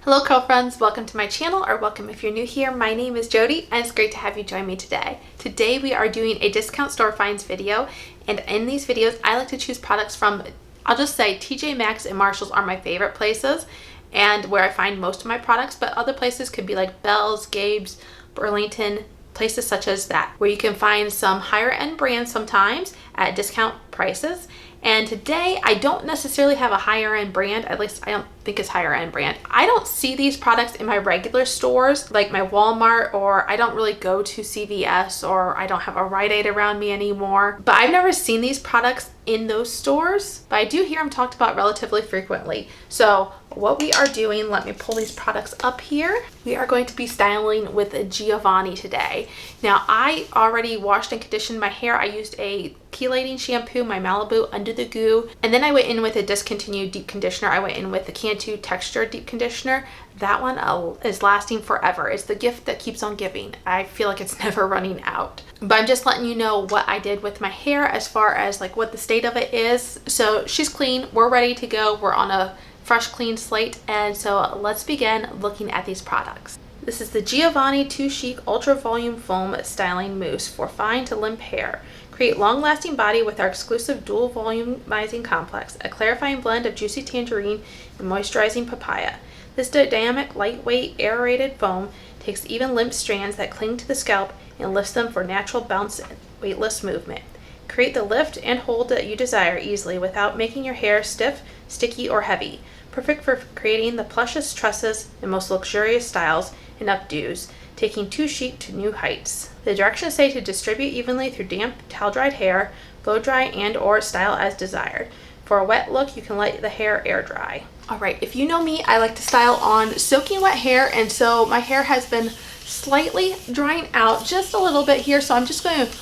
Hello curl friends, welcome to my channel, or welcome if you're new here. My name is Jody and it's great to have you join me today. Today we are doing a discount store finds video, and in these videos I like to choose products from, I'll just say TJ Maxx and Marshalls are my favorite places and where I find most of my products, but other places could be like Belle's, Gabe's, Burlington, places such as that, where you can find some higher end brands sometimes at discount prices. And today I don't necessarily have a higher end brand, at least I don't think it's higher end brand. I don't see these products in my regular stores like my Walmart, or I don't really go to CVS, or I don't have a Rite Aid around me anymore. But I've never seen these products in those stores, but I do hear them talked about relatively frequently. So what we are doing, let me pull these products up here. We are going to be styling with a Giovanni today. Now I already washed and conditioned my hair. I used a chelating shampoo, my Malibu Under the Goo, and then I went in with a discontinued deep conditioner. I went in with the Cantu Texture Deep Conditioner. That one is lasting forever. It's the gift that keeps on giving. I feel like it's never running out. But I'm just letting you know what I did with my hair as far as like what the state of it is. So she's clean, we're ready to go. We're on a fresh clean slate, and so let's begin looking at these products. This is the Giovanni 2 Chic Ultra Volume Foam Styling Mousse for fine to limp hair. Create long-lasting body with our exclusive dual volumizing complex, a clarifying blend of juicy tangerine and moisturizing papaya. This dynamic, lightweight, aerated foam takes even limp strands that cling to the scalp and lifts them for natural bounce and weightless movement. Create the lift and hold that you desire easily without making your hair stiff, sticky, or heavy. Perfect for creating the plushest tresses and most luxurious styles and updos, taking 2 Chic to new heights. The directions say to distribute evenly through damp, towel-dried hair, blow dry and or style as desired. For a wet look, you can let the hair air dry. Alright, if you know me, I like to style on soaking wet hair, and so my hair has been slightly drying out just a little bit here, so I'm just going to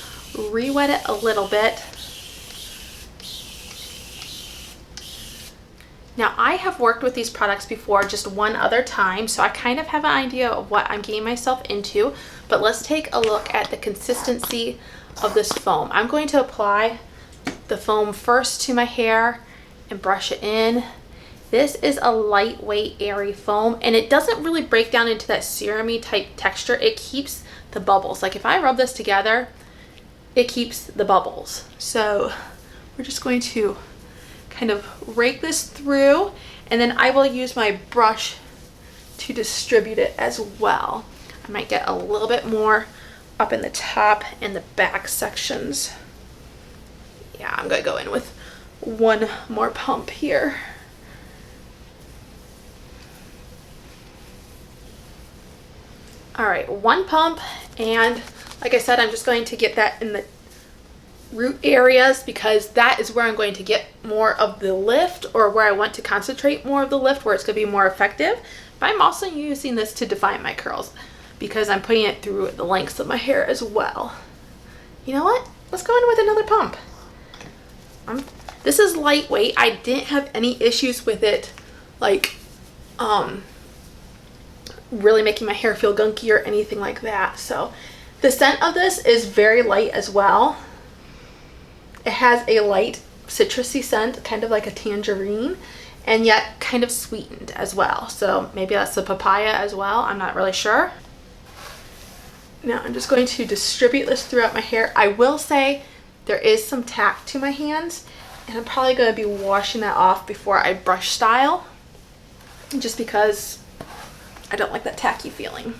re-wet it a little bit. Now I have worked with these products before just one other time, so I kind of have an idea of what I'm getting myself into, but let's take a look at the consistency of this foam. I'm going to apply the foam first to my hair and brush it in. This is a lightweight, airy foam, and it doesn't really break down into that serum-y type texture. It keeps the bubbles. Like if I rub this together, it keeps the bubbles. So we're just going to kind of rake this through, and then I will use my brush to distribute it as well. I might get a little bit more up in the top and the back sections. Yeah, I'm gonna go in with one more pump here. All right, one pump, and like I said, I'm just going to get that in the root areas because that is where I'm going to get more of the lift, or where I want to concentrate more of the lift, where it's going to be more effective. But I'm also using this to define my curls because I'm putting it through the lengths of my hair as well. You know what? Let's go in with another pump. This is lightweight. I didn't have any issues with it, like really making my hair feel gunky or anything like that. So the scent of this is very light as well. It has a light citrusy scent, kind of like a tangerine, and yet kind of sweetened as well. So maybe that's the papaya as well. I'm not really sure. Now I'm just going to distribute this throughout my hair. I will say there is some tack to my hands, and I'm probably going to be washing that off before I brush style, just because I don't like that tacky feeling.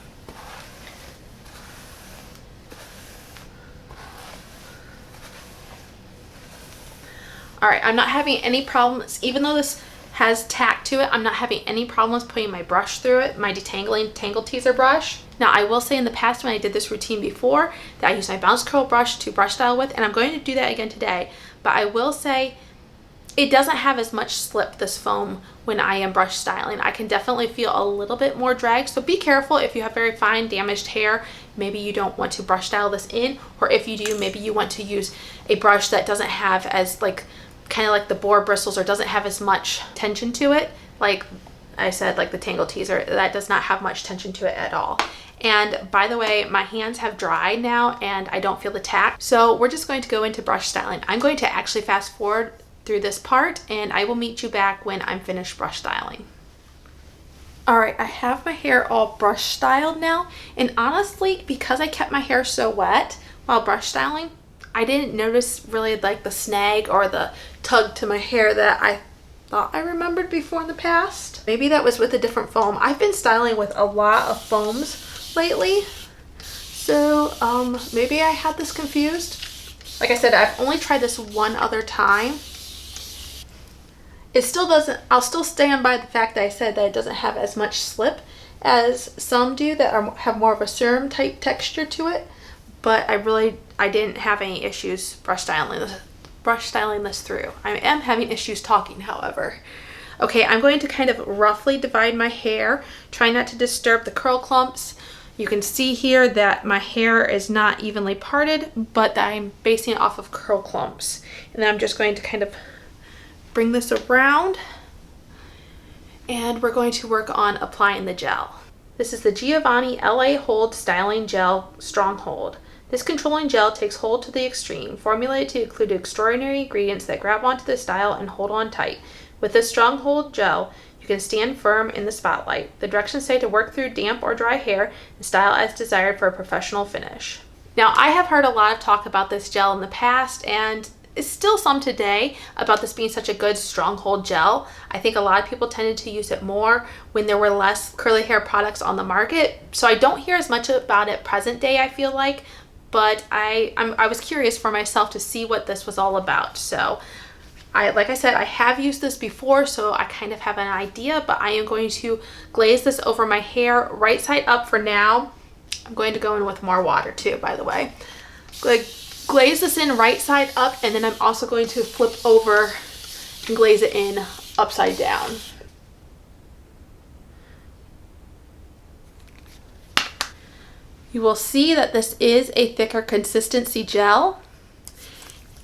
All right, I'm not having any problems, even though this has tack to it, I'm not having any problems putting my brush through it, my detangling tangle teaser brush. Now I will say in the past when I did this routine before that I used my bounce curl brush to brush style with, and I'm going to do that again today, but I will say it doesn't have as much slip, this foam, when I am brush styling. I can definitely feel a little bit more drag, so be careful if you have very fine damaged hair. Maybe you don't want to brush style this in, or if you do, maybe you want to use a brush that doesn't have as like kind of like the boar bristles, or doesn't have as much tension to it. Like I said, like the tangle teaser, that does not have much tension to it at all. And by the way, my hands have dried now and I don't feel the tack. So we're just going to go into brush styling. I'm going to actually fast forward through this part, and I will meet you back when I'm finished brush styling. All right, I have my hair all brush styled now, and honestly, because I kept my hair so wet while brush styling, I didn't notice really like the snag or the tug to my hair that I thought I remembered before in the past. Maybe that was with a different foam. I've been styling with a lot of foams lately, so maybe I had this confused. Like I said, I've only tried this one other time. It still doesn't, I'll still stand by the fact that I said that it doesn't have as much slip as some do that have more of a serum type texture to it, but I didn't have any issues brush styling this through. I am having issues talking, however. Okay, I'm going to kind of roughly divide my hair, try not to disturb the curl clumps. You can see here that my hair is not evenly parted, but that I'm basing it off of curl clumps. And then I'm just going to kind of bring this around, and we're going to work on applying the gel. This is the GIOVANNI LA Hold Styling Gel Stronghold. This controlling gel takes hold to the extreme, formulated to include extraordinary ingredients that grab onto the style and hold on tight. With this Stronghold gel, you can stand firm in the spotlight. The directions say to work through damp or dry hair and style as desired for a professional finish. Now, I have heard a lot of talk about this gel in the past, and it's still some today, about this being such a good stronghold gel. I think a lot of people tended to use it more when there were less curly hair products on the market. So I don't hear as much about it present day, I feel like, but I was curious for myself to see what this was all about. So like I said, I have used this before, so I kind of have an idea, but I am going to glaze this over my hair right side up for now. I'm going to go in with more water too, by the way. Glaze this in right side up, and then I'm also going to flip over and glaze it in upside down. You will see that this is a thicker consistency gel,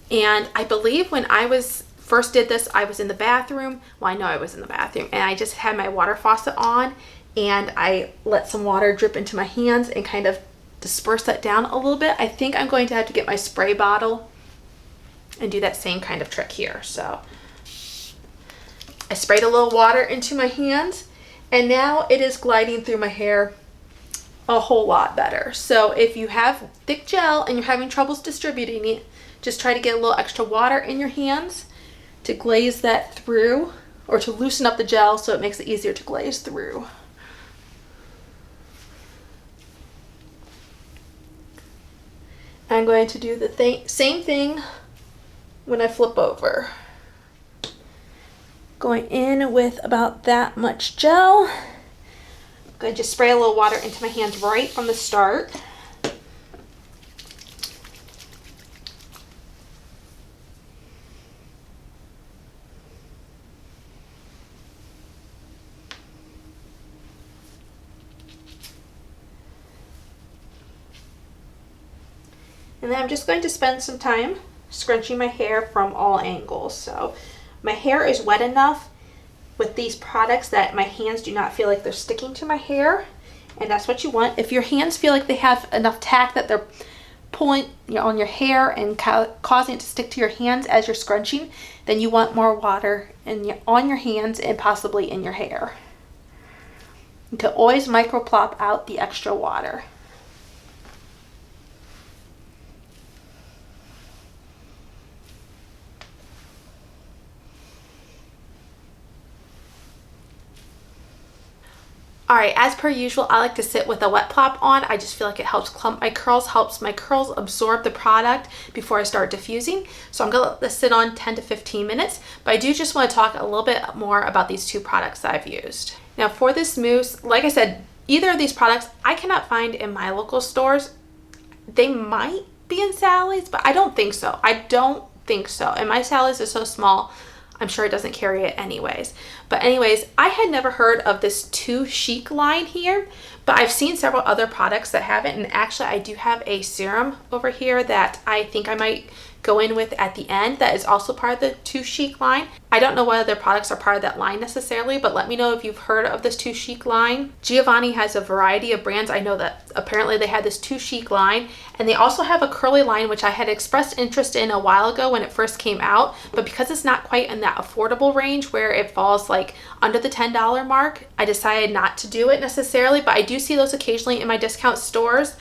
and I believe when I first did this, I was in the bathroom. Well, I know I was in the bathroom, and I just had my water faucet on, and I let some water drip into my hands and kind of disperse that down a little bit. I think I'm going to have to get my spray bottle and do that same kind of trick here. So I sprayed a little water into my hands, and now it is gliding through my hair a whole lot better. So if you have thick gel and you're having troubles distributing it, just try to get a little extra water in your hands to glaze that through, or to loosen up the gel so it makes it easier to glaze through. I'm going to do the same thing when I flip over. Going in with about that much gel. I'm going to just spray a little water into my hands right from the start. And then I'm just going to spend some time scrunching my hair from all angles. So my hair is wet enough with these products that my hands do not feel like they're sticking to my hair. And that's what you want. If your hands feel like they have enough tack that they're pulling on your hair and causing it to stick to your hands as you're scrunching, then you want more water on your hands and possibly in your hair. You can always micro plop out the extra water. All right, as per usual, I like to sit with a wet plop on. I just feel like it helps clump my curls, helps my curls absorb the product before I start diffusing. So I'm gonna let this sit on 10 to 15 minutes, but I do just wanna talk a little bit more about these two products that I've used. Now for this mousse, like I said, either of these products I cannot find in my local stores. They might be in Sally's, but I don't think so. I don't think so. And my Sally's is so small, I'm sure it doesn't carry it anyways. But anyways, I had never heard of this Too Chic line here, but I've seen several other products that have it. And actually I do have a serum over here that I think I might go in with at the end that is also part of the Too Chic line. I don't know whether their products are part of that line necessarily, but let me know if you've heard of this Too Chic line. Giovanni has a variety of brands. I know that apparently they had this Too Chic line, and they also have a curly line, which I had expressed interest in a while ago when it first came out, but because it's not quite in that affordable range where it falls like under the $10 mark, I decided not to do it necessarily, but I do see those occasionally in my discount stores.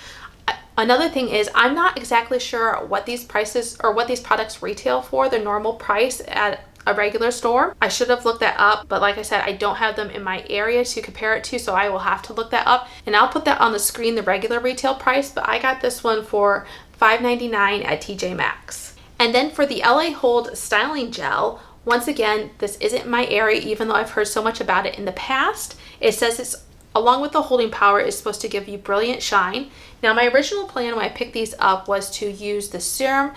Another thing is I'm not exactly sure what these prices or what these products retail for the normal price at a regular store. I should have looked that up, but like I said, I don't have them in my area to compare it to, so I will have to look that up, and I'll put that on the screen, the regular retail price, but I got this one for $5.99 at TJ Maxx. And then for the LA Hold Styling Gel, once again, this isn't my area, even though I've heard so much about it in the past. It says it's, along with the holding power, is supposed to give you brilliant shine. Now, my original plan when I picked these up was to use the serum.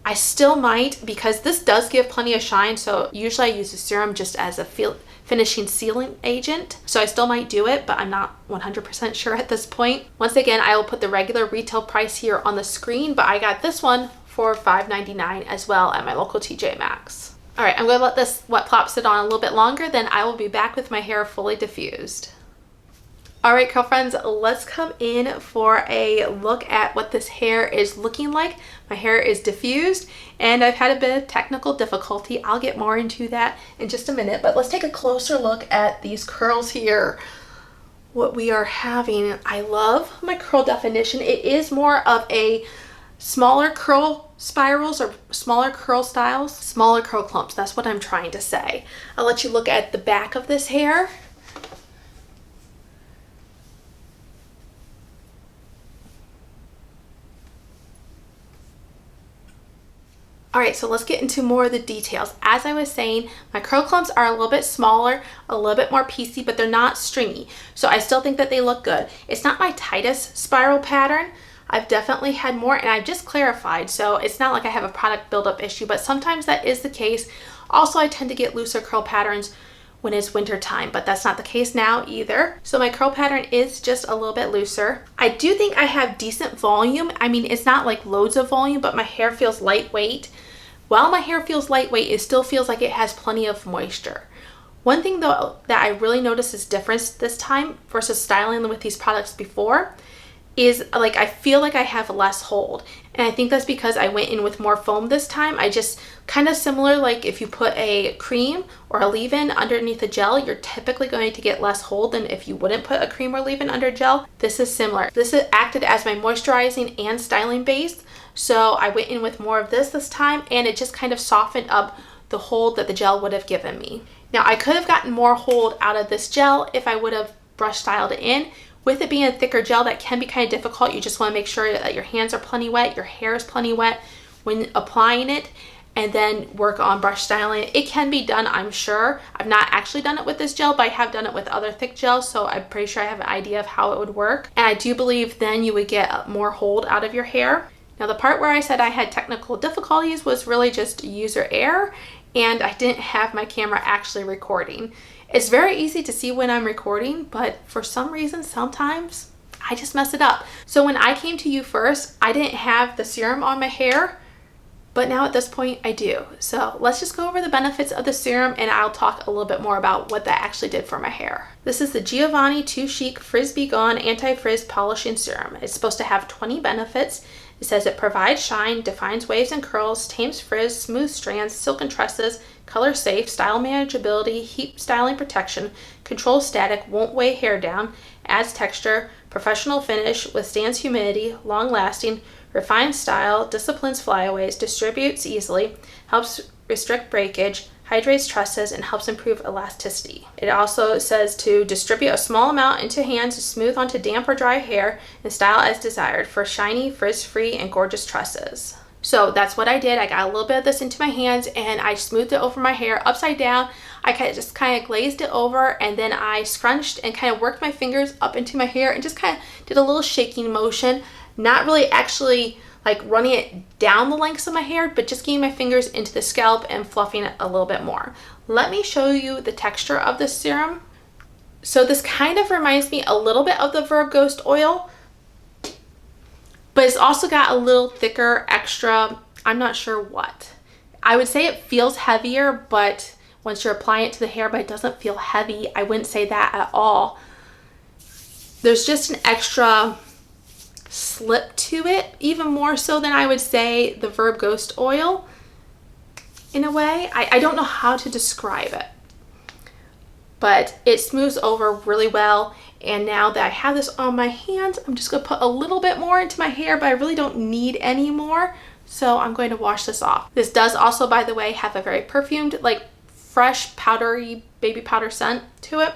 I still might, because this does give plenty of shine, so usually I use the serum just as a finishing sealing agent. So I still might do it, but I'm not 100% sure at this point. Once again, I will put the regular retail price here on the screen, but I got this one for $5.99 as well at my local TJ Maxx. All right, I'm going to let this wet plop sit on a little bit longer, then I will be back with my hair fully diffused. All right, girlfriends, let's come in for a look at what this hair is looking like. My hair is diffused and I've had a bit of technical difficulty. I'll get more into that in just a minute, but let's take a closer look at these curls here. What we are having, I love my curl definition. It is more of a smaller curl spirals or smaller curl styles, smaller curl clumps. That's what I'm trying to say. I'll let you look at the back of this hair. All right, so let's get into more of the details. As I was saying, my curl clumps are a little bit smaller, a little bit more piecey, but they're not stringy. So I still think that they look good. It's not my tightest spiral pattern. I've definitely had more, and I've just clarified, so it's not like I have a product buildup issue, but sometimes that is the case. Also, I tend to get looser curl patterns when it's winter time, but that's not the case now either. So my curl pattern is just a little bit looser. I do think I have decent volume. I mean, it's not like loads of volume, but my hair feels lightweight. While my hair feels lightweight, it still feels like it has plenty of moisture. One thing though that I really noticed is difference this time versus styling with these products before is like I feel like I have less hold, and I think that's because I went in with more foam this time. I just kind of similar, like if you put a cream or a leave-in underneath a gel, you're typically going to get less hold than if you wouldn't put a cream or leave-in under gel. This is similar. This is acted as my moisturizing and styling base, so I went in with more of this time, and it just kind of softened up the hold that the gel would have given me. Now I could have gotten more hold out of this gel if I would have brush styled it in. With it being a thicker gel, that can be kind of difficult. You just want to make sure that your hands are plenty wet, your hair is plenty wet when applying it, and then work on brush styling. It can be done, I'm sure. I've not actually done it with this gel, but I have done it with other thick gels, so I'm pretty sure I have an idea of how it would work. And I do believe then you would get more hold out of your hair. Now the part where I said I had technical difficulties was really just user error, and I didn't have my camera actually recording. It's very easy to see when I'm recording, but for some reason, sometimes I just mess it up. So when I came to you first, I didn't have the serum on my hair, but now at this point I do. So let's just go over the benefits of the serum, and I'll talk a little bit more about what that actually did for my hair. This is the Giovanni Too Chic Frizz Be Gone Anti-Frizz Polishing Serum. It's supposed to have 20 benefits. It says it provides shine, defines waves and curls, tames frizz, smooths strands, silken tresses, color safe, style manageability, heat styling protection, controls static, won't weigh hair down, adds texture, professional finish, withstands humidity, long lasting, refines style, disciplines flyaways, distributes easily, helps restrict breakage, hydrates tresses, and helps improve elasticity. It also says to distribute a small amount into hands to smooth onto damp or dry hair and style as desired for shiny, frizz-free, and gorgeous tresses. So that's what I did. I got a little bit of this into my hands and I smoothed it over my hair upside down. I just kind of glazed it over, and then I scrunched and kind of worked my fingers up into my hair and just kind of did a little shaking motion, not really actually like running it down the lengths of my hair, but just getting my fingers into the scalp and fluffing it a little bit more. Let me show you the texture of this serum. So this kind of reminds me a little bit of the Verb Ghost oil, but it's also got a little thicker extra, I'm not sure what. I would say it feels heavier, but once you're applying it to the hair, but it doesn't feel heavy. I wouldn't say that at all. There's just an extra slip to it, even more so than I would say the Verb Ghost oil in a way. I don't know how to describe it, but it smooths over really well. And now that I have this on my hands, I'm just going to put a little bit more into my hair, but I really don't need any more. So I'm going to wash this off. This does also, by the way, have a very perfumed, like fresh, powdery baby powder scent to it.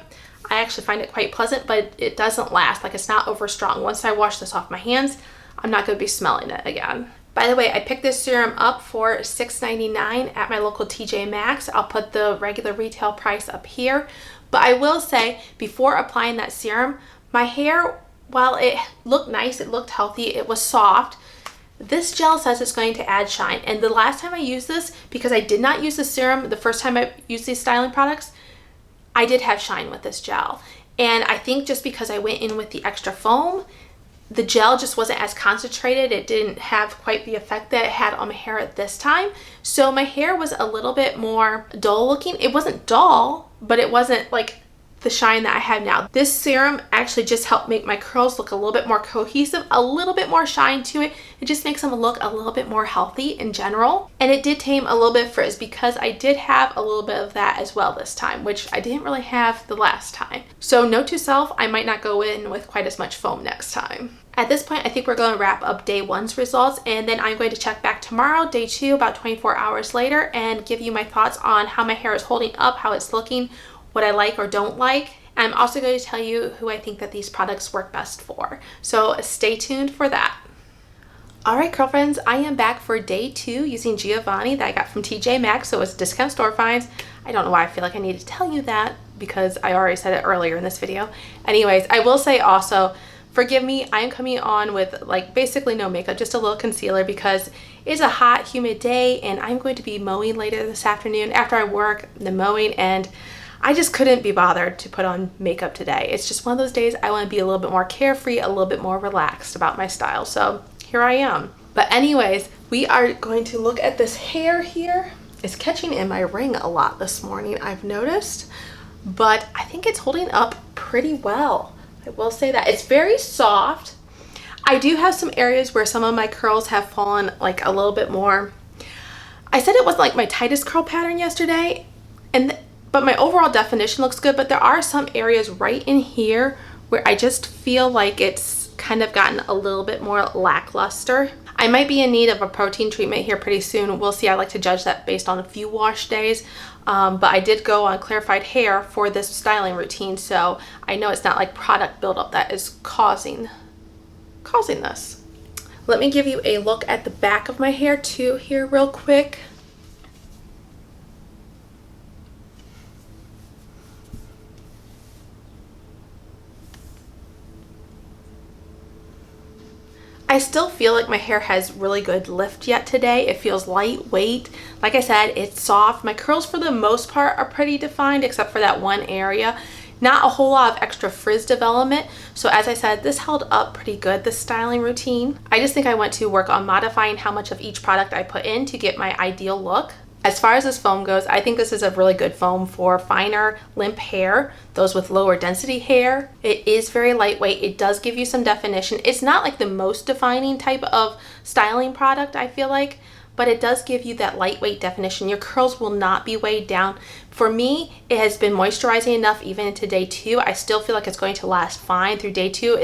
I actually find it quite pleasant, but it doesn't last. Like, it's not over strong. Once I wash this off my hands, I'm not going to be smelling it again. By the way, I picked this serum up for $6.99 at my local TJ Maxx. I'll put the regular retail price up here. But I will say, before applying that serum, my hair, while it looked nice, it looked healthy, it was soft. This gel says it's going to add shine. And the last time I used this, because I did not use the serum the first time I used these styling products, I did have shine with this gel. And I think just because I went in with the extra foam, the gel just wasn't as concentrated. It didn't have quite the effect that it had on my hair at this time. So my hair was a little bit more dull looking. It wasn't dull, but it wasn't like the shine that I have now. This serum actually just helped make my curls look a little bit more cohesive, a little bit more shine to it. It just makes them look a little bit more healthy in general. And it did tame a little bit of frizz, because I did have a little bit of that as well this time, which I didn't really have the last time. So note to self, I might not go in with quite as much foam next time. At this point, I think we're going to wrap up day 1's results, and then I'm going to check back tomorrow, day 2, about 24 hours later, and give you my thoughts on how my hair is holding up, how it's looking, what I like or don't like. And I'm also going to tell you who I think that these products work best for. So stay tuned for that. All right, girlfriends, I am back for day 2 using GIOVANNI that I got from TJ Maxx, so it's discount store finds. I don't know why I feel like I need to tell you that, because I already said it earlier in this video. Anyways, I will say also, forgive me, I am coming on with like basically no makeup, just a little concealer, because it's a hot, humid day and I'm going to be mowing later this afternoon after I work the mowing, and I just couldn't be bothered to put on makeup today. It's just one of those days I want to be a little bit more carefree, a little bit more relaxed about my style. So here I am. But anyways, we are going to look at this hair here. It's catching in my ring a lot this morning, I've noticed, but I think it's holding up pretty well. I will say that. It's very soft. I do have some areas where some of my curls have fallen like a little bit more. I said it wasn't like my tightest curl pattern yesterday, but my overall definition looks good, but there are some areas right in here where I just feel like it's kind of gotten a little bit more lackluster. I might be in need of a protein treatment here pretty soon. We'll see. I like to judge that based on a few wash days. But I did go on clarified hair for this styling routine, so I know it's not like product buildup that is causing this. Let me give you a look at the back of my hair too here real quick. I still feel like my hair has really good lift yet today. It feels lightweight. Like I said, it's soft. My curls for the most part are pretty defined, except for that one area. Not a whole lot of extra frizz development. So as I said, this held up pretty good, this styling routine. I just think I want to work on modifying how much of each product I put in to get my ideal look. As far as this foam goes, I think this is a really good foam for finer, limp hair, those with lower density hair. It is very lightweight. It does give you some definition. It's not like the most defining type of styling product, I feel like, but it does give you that lightweight definition. Your curls will not be weighed down. For me, it has been moisturizing enough even into day 2. I still feel like it's going to last fine through day 2.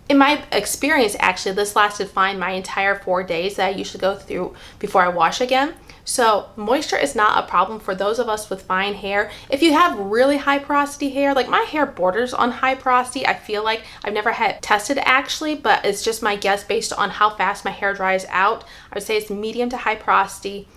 In my experience, actually, this lasted fine my entire 4 days that I usually go through before I wash again. So moisture is not a problem for those of us with fine hair. If you have really high porosity hair, like my hair borders on high porosity, I feel like I've never had tested actually, but it's just my guess based on how fast my hair dries out. I would say it's medium to high porosity.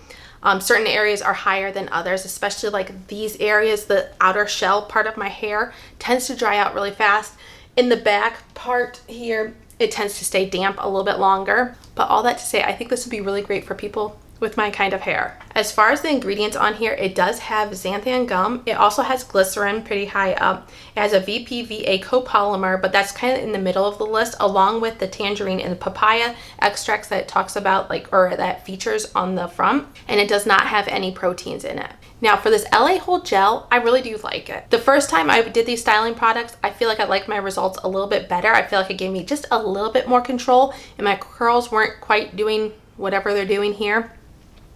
Certain areas are higher than others, especially like these areas, the outer shell part of my hair tends to dry out really fast. In the back part here, it tends to stay damp a little bit longer. But all that to say, I think this would be really great for people with my kind of hair. As far as the ingredients on here, it does have xanthan gum. It also has glycerin pretty high up. It has a VPVA copolymer, but that's kind of in the middle of the list, along with the tangerine and the papaya extracts that it talks about, or that features on the front. And it does not have any proteins in it. Now for this LA Hold Gel, I really do like it. The first time I did these styling products, I feel like I liked my results a little bit better. I feel like it gave me just a little bit more control and my curls weren't quite doing whatever they're doing here.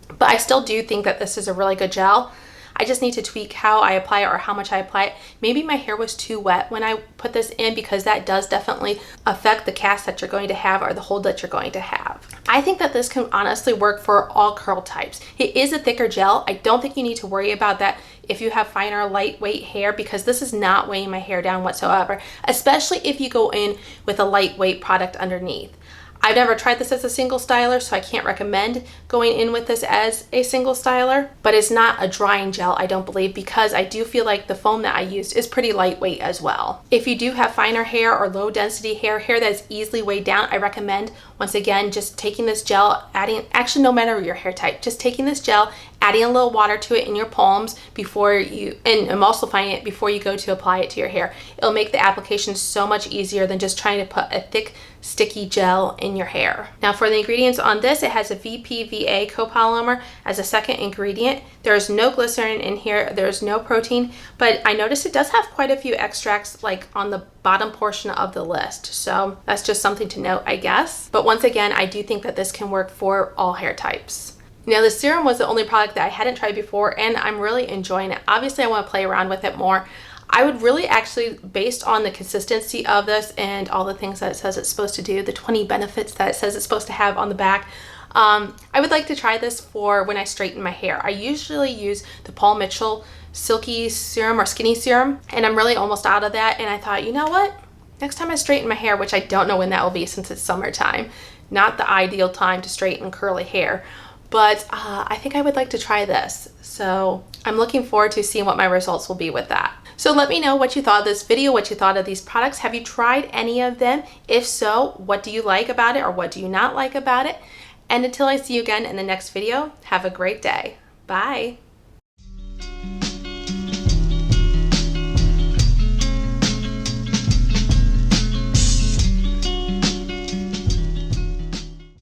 But I still do think that this is a really good gel. I just need to tweak how I apply it or how much I apply it. Maybe my hair was too wet when I put this in, because that does definitely affect the cast that you're going to have or the hold that you're going to have. I think that this can honestly work for all curl types. It is a thicker gel. I don't think you need to worry about that if you have finer, lightweight hair, because this is not weighing my hair down whatsoever, especially if you go in with a lightweight product underneath. I've never tried this as a single styler, so I can't recommend going in with this as a single styler, but it's not a drying gel, I don't believe, because I do feel like the foam that I used is pretty lightweight as well. If you do have finer hair or low density hair that's easily weighed down, I recommend, once again, just taking this gel, actually no matter your hair type, just taking this gel, adding a little water to it in your palms before you, and emulsifying it before you go to apply it to your hair. It'll make the application so much easier than just trying to put a thick, sticky gel in your hair. Now for the ingredients on this, it has a VPVA copolymer as a second ingredient. There's no glycerin in here, there's no protein, but I noticed it does have quite a few extracts like on the bottom portion of the list. So that's just something to note, I guess. But once again, I do think that this can work for all hair types. Now the serum was the only product that I hadn't tried before, and I'm really enjoying it. Obviously I want to play around with it more. I would really actually, based on the consistency of this and all the things that it says it's supposed to do, the 20 benefits that it says it's supposed to have on the back, I would like to try this for when I straighten my hair. I usually use the Paul Mitchell Silky Serum or Skinny Serum, and I'm really almost out of that, and I thought, you know what? Next time I straighten my hair, which I don't know when that will be since it's summertime, not the ideal time to straighten curly hair, but I think I would like to try this. So I'm looking forward to seeing what my results will be with that. So let me know what you thought of this video, what you thought of these products. Have you tried any of them? If so, what do you like about it or what do you not like about it? And until I see you again in the next video, have a great day. Bye.